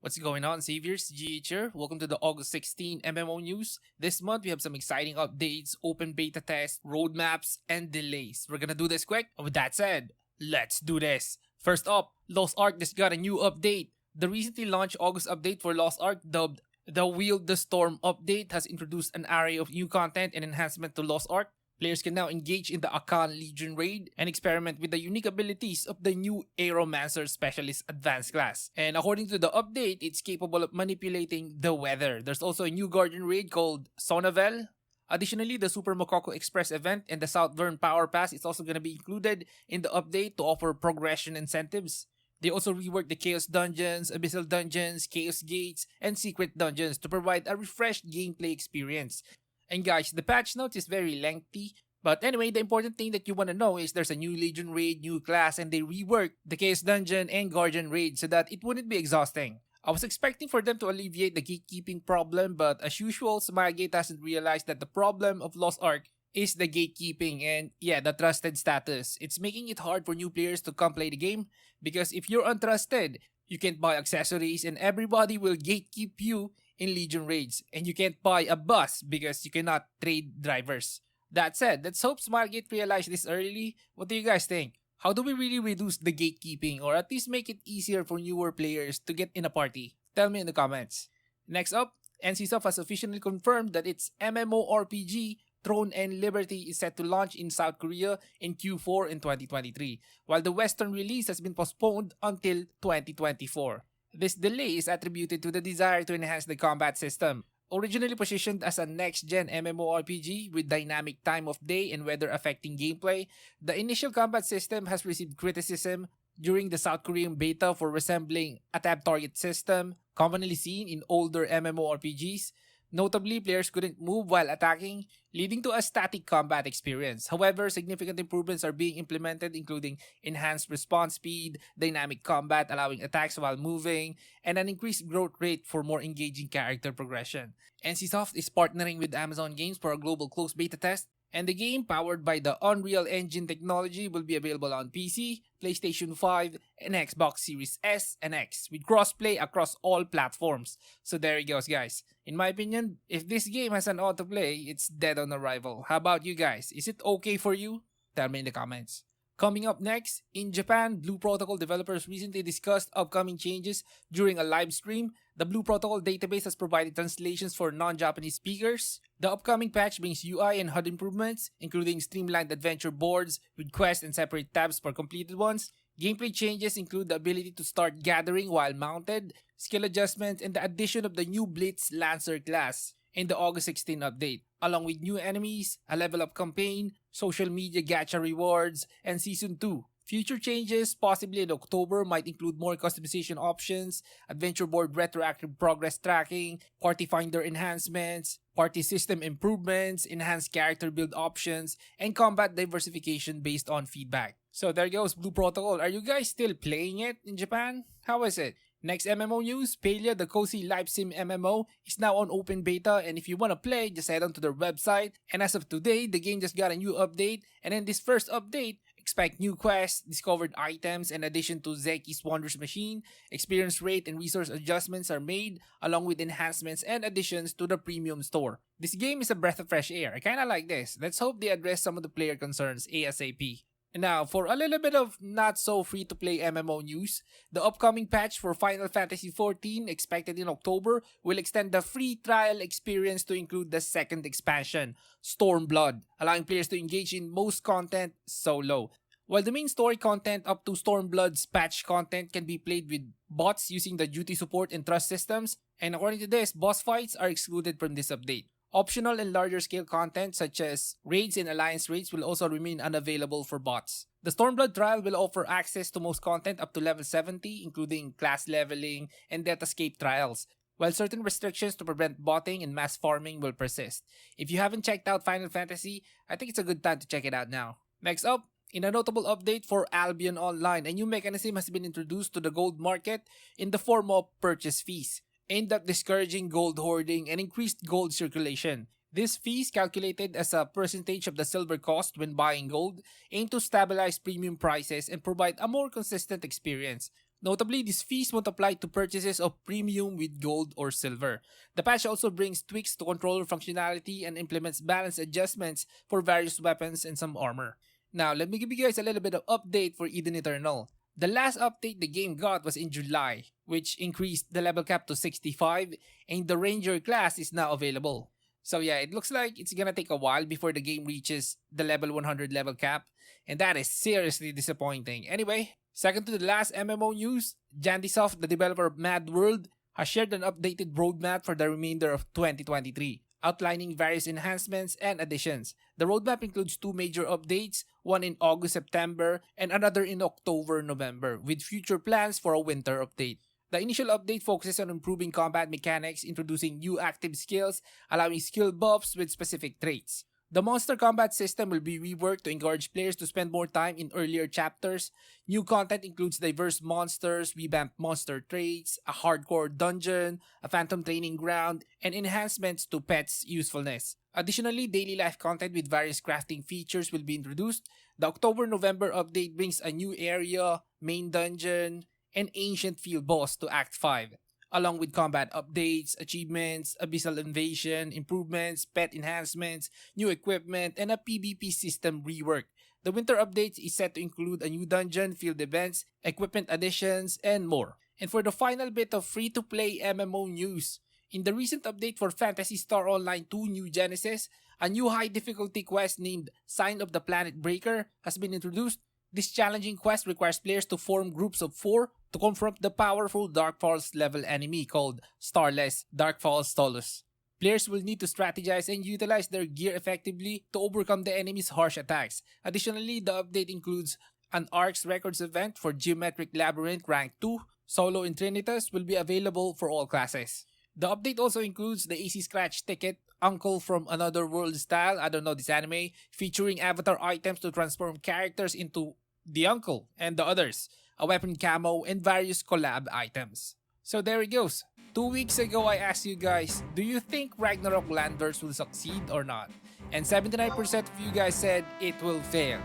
What's going on, Saviors? GH here. Welcome to the August 16 MMO News. This month, we have some exciting updates, open beta tests, roadmaps, and delays. We're gonna do this quick. And with that said, let's do this. First up, Lost Ark just got a new update. The recently launched August update for Lost Ark, dubbed the Wield the Storm update, has introduced an array of new content and enhancement to Lost Ark. Players can now engage in the Akan Legion raid and experiment with the unique abilities of the new Aeromancer Specialist Advanced class. And according to the update, it's capable of manipulating the weather. There's also a new Guardian raid called Sonavel. Additionally, the Super Mokoko Express event and the Southern Power Pass is also going to be included in the update to offer progression incentives. They also reworked the Chaos Dungeons, Abyssal Dungeons, Chaos Gates, and Secret Dungeons to provide a refreshed gameplay experience. And guys, the patch notes is very lengthy. But anyway, the important thing that you want to know is there's a new Legion raid, new class, and they reworked the Chaos Dungeon and Guardian raid so that it wouldn't be exhausting. I was expecting for them to alleviate the gatekeeping problem, but as usual, Smilegate hasn't realized that the problem of Lost Ark is the gatekeeping and the trusted status. It's making it hard for new players to come play the game because if you're untrusted, you can't buy accessories and everybody will gatekeep you in Legion raids, and you can't buy a bus because you cannot trade drivers. That said, let's hope Smilegate realized this early. What do you guys think? How do we really reduce the gatekeeping or at least make it easier for newer players to get in a party? Tell me in the comments. Next up, NCSoft has officially confirmed that its MMORPG Throne and Liberty is set to launch in South Korea in Q4 in 2023, while the Western release has been postponed until 2024. This delay is attributed to the desire to enhance the combat system. Originally positioned as a next-gen MMORPG with dynamic time of day and weather affecting gameplay, the initial combat system has received criticism during the South Korean beta for resembling a tab target system commonly seen in older MMORPGs. Notably, players couldn't move while attacking, leading to a static combat experience. However, significant improvements are being implemented, including enhanced response speed, dynamic combat allowing attacks while moving, and an increased growth rate for more engaging character progression. NCSoft is partnering with Amazon Games for a global closed beta test, and the game, powered by the Unreal Engine technology, will be available on PC, PlayStation 5, and Xbox Series S and X, with crossplay across all platforms. So there it goes, guys. In my opinion, if this game has an autoplay, it's dead on arrival. How about you guys? Is it okay for you? Tell me in the comments. Coming up next, in Japan, Blue Protocol developers recently discussed upcoming changes during a live stream. The Blue Protocol database has provided translations for non-Japanese speakers. The upcoming patch brings UI and HUD improvements, including streamlined adventure boards with quests and separate tabs for completed ones. Gameplay changes include the ability to start gathering while mounted, skill adjustments, and the addition of the new Blitz Lancer class in the August 16 update, along with new enemies, a level up campaign, social media gacha rewards, and Season 2. Future changes, possibly in October, might include more customization options, adventure board retroactive progress tracking, party finder enhancements, party system improvements, enhanced character build options, and combat diversification based on feedback. So there goes Blue Protocol. Are you guys still playing it in Japan? How is it? Next MMO news, Palia, the cozy live sim MMO, is now on open beta, and if you want to play, just head on to their website. And as of today, the game just got a new update, and in this first update, expect new quests, discovered items, in addition to Zeki's Wondrous Machine. Experience rate and resource adjustments are made, along with enhancements and additions to the premium store. This game is a breath of fresh air. I kinda like this. Let's hope they address some of the player concerns ASAP. Now, for a little bit of not so free to play MMO news, the upcoming patch for Final Fantasy XIV, expected in October, will extend the free trial experience to include the second expansion, Stormblood, allowing players to engage in most content solo. While the main story content up to Stormblood's patch content can be played with bots using the duty support and trust systems, and according to this, boss fights are excluded from this update. Optional and larger scale content such as raids and alliance raids will also remain unavailable for bots. The Stormblood trial will offer access to most content up to level 70, including class leveling and death escape trials, while certain restrictions to prevent botting and mass farming will persist. If you haven't checked out Final Fantasy, I think it's a good time to check it out now. Next up, in a notable update for Albion Online, a new mechanism has been introduced to the gold market in the form of purchase fees, aimed at discouraging gold hoarding and increased gold circulation. This fee is calculated as a percentage of the silver cost when buying gold, aim to stabilize premium prices and provide a more consistent experience. Notably, these fees won't apply to purchases of premium with gold or silver. The patch also brings tweaks to controller functionality and implements balance adjustments for various weapons and some armor. Now, let me give you guys a little bit of update for Eden Eternal. The last update the game got was in July, which increased the level cap to 65, and the Ranger class is now available. So yeah, it looks like it's gonna take a while before the game reaches the level 100 level cap, and that is seriously disappointing. Anyway, second to the last MMO news, Jandysoft, the developer of Mad World, has shared an updated roadmap for the remainder of 2023, outlining various enhancements and additions. The roadmap includes 2 major updates, one in August-September and another in October-November, with future plans for a winter update. The initial update focuses on improving combat mechanics, introducing new active skills, allowing skill buffs with specific traits. The monster combat system will be reworked to encourage players to spend more time in earlier chapters. New content includes diverse monsters, revamped monster traits, a hardcore dungeon, a phantom training ground, and enhancements to pets' usefulness. Additionally, daily life content with various crafting features will be introduced. The October-November update brings a new area, main dungeon, and ancient field boss to Act 5. Along with combat updates, achievements, abyssal invasion, improvements, pet enhancements, new equipment, and a PvP system rework. The winter update is set to include a new dungeon, field events, equipment additions, and more. And for the final bit of free-to-play MMO news, in the recent update for Fantasy Star Online 2 New Genesis, a new high difficulty quest named Sign of the Planet Breaker has been introduced. This challenging quest requires players to form groups of 4 to confront the powerful Dark Falls level enemy called Starless Dark Falls Stolus. Players will need to strategize and utilize their gear effectively to overcome the enemy's harsh attacks. Additionally, the update includes an Ark's Records event for Geometric Labyrinth Rank 2. Solo in Trinitas will be available for all classes. The update also includes the AC Scratch ticket, Uncle from Another World style, I don't know this anime, featuring avatar items to transform characters into the Uncle and the others, a weapon camo, and various collab items. So there it goes. 2 weeks ago I asked you guys, do you think Ragnarok Landverse will succeed or not? And 79% of you guys said it will fail.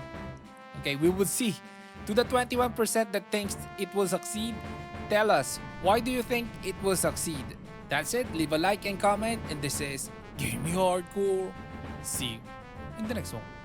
Okay, we will see. To the 21% that thinks it will succeed, tell us, why do you think it will succeed? That's it, leave a like and comment, and this is Game Me Hardcore. See you in the next one.